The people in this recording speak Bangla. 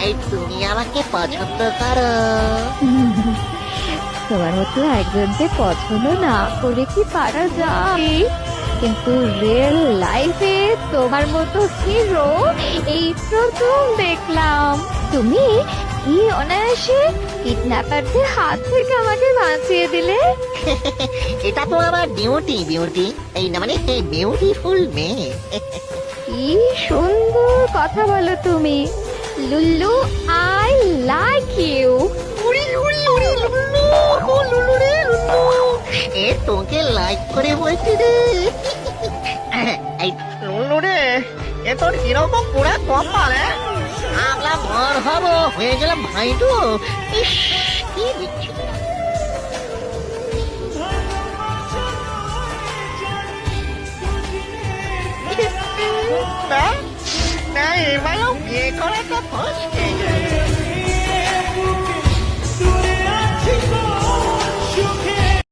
এই তুমি আমাকে পছন্দ করো? তোমার মতো একজনকে পছন্দ না করে কি পারা যায়? কিন্তু রিয়েল লাইফে তোমার মতো হিরো এই প্রথম দেখলাম। তুমি কি অনায়াসে কিডন্যাপারদের হাত থেকে আমাকে বাঁচিয়ে দিলে। এটা তো আমার বিউটি বিউটি, এই না মানে বিউটিফুল মেয়ে। কি সুন্দর কথা বলো তুমি। Lullu, I like you. উড়ি উড়ি উড়ি লুল্লু, ও লুল্লু রে লুল্লু, এ তোকে লাইক করে বলছি রে। এই লুল্লু রে, এ তোর কিরকম পুরা কপাল, আমরা বর হব হয়ে গেলাম ভাইটু। ইস কি বিচ্ছু। না না, এবারও বিয়ে করাটা ফসকে।